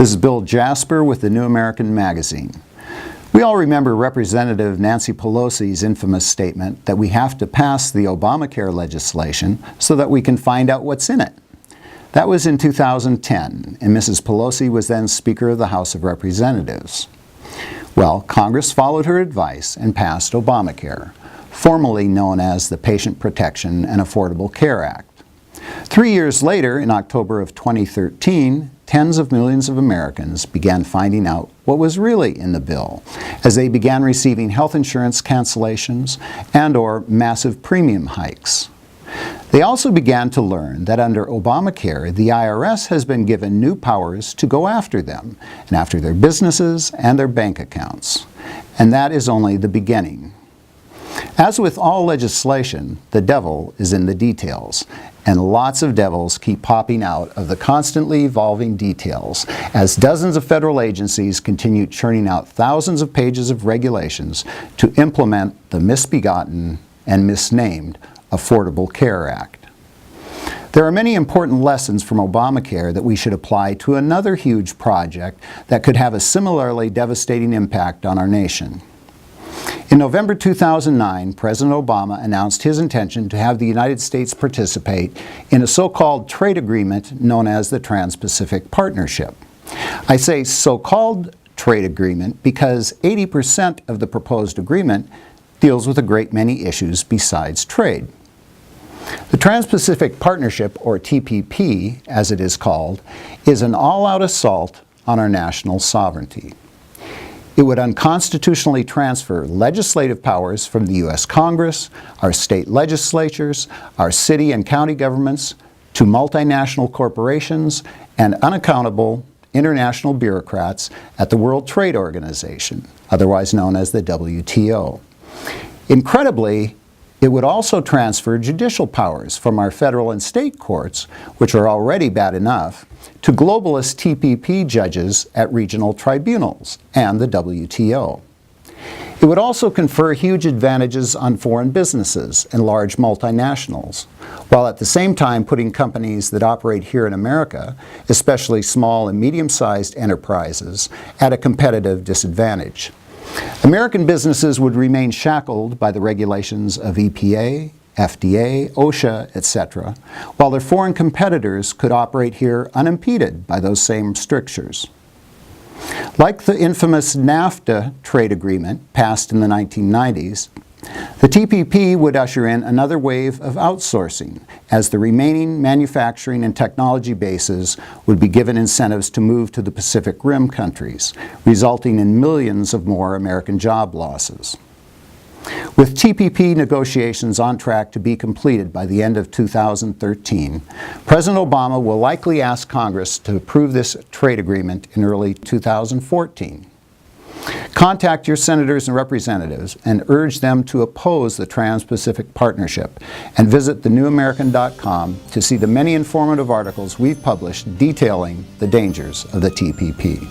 This is Bill Jasper with the New American Magazine. We all remember Representative Nancy Pelosi's infamous statement that we have to pass the ObamaCare legislation so that we can find out what's in it. That was in 2010, and Mrs. Pelosi was then Speaker of the House of Representatives. Well, Congress followed her advice and passed ObamaCare, formerly known as the Patient Protection and Affordable Care Act. 3 years later, in October of 2013, tens of millions of Americans began finding out what was really in the bill as they began receiving health insurance cancellations and/or massive premium hikes. They also began to learn that under Obamacare, the IRS has been given new powers to go after them and after their businesses and their bank accounts. And that is only the beginning. As with all legislation, the devil is in the details, and lots of devils keep popping out of the constantly evolving details as dozens of federal agencies continue churning out thousands of pages of regulations to implement the misbegotten and misnamed Affordable Care Act. There are many important lessons from Obamacare that we should apply to another huge project that could have a similarly devastating impact on our nation. In November 2009, President Obama announced his intention to have the United States participate in a so-called trade agreement known as the Trans-Pacific Partnership. I say so-called trade agreement because 80% of the proposed agreement deals with a great many issues besides trade. The Trans-Pacific Partnership, or TPP as it is called, is an all-out assault on our national sovereignty. It would unconstitutionally transfer legislative powers from the U.S. Congress, our state legislatures, our city and county governments, to multinational corporations and unaccountable international bureaucrats at the World Trade Organization, otherwise known as the WTO. Incredibly, it would also transfer judicial powers from our federal and state courts, which are already bad enough, to globalist TPP judges at regional tribunals and the WTO. It would also confer huge advantages on foreign businesses and large multinationals, while at the same time putting companies that operate here in America, especially small and medium-sized enterprises, at a competitive disadvantage. American businesses would remain shackled by the regulations of EPA, FDA, OSHA, etc., while their foreign competitors could operate here unimpeded by those same strictures. Like the infamous NAFTA trade agreement passed in the 1990s, the TPP would usher in another wave of outsourcing, as the remaining manufacturing and technology bases would be given incentives to move to the Pacific Rim countries, resulting in millions of more American job losses. With TPP negotiations on track to be completed by the end of 2013, President Obama will likely ask Congress to approve this trade agreement in early 2014. Contact your senators and representatives and urge them to oppose the Trans-Pacific Partnership, and visit thenewamerican.com to see the many informative articles we've published detailing the dangers of the TPP.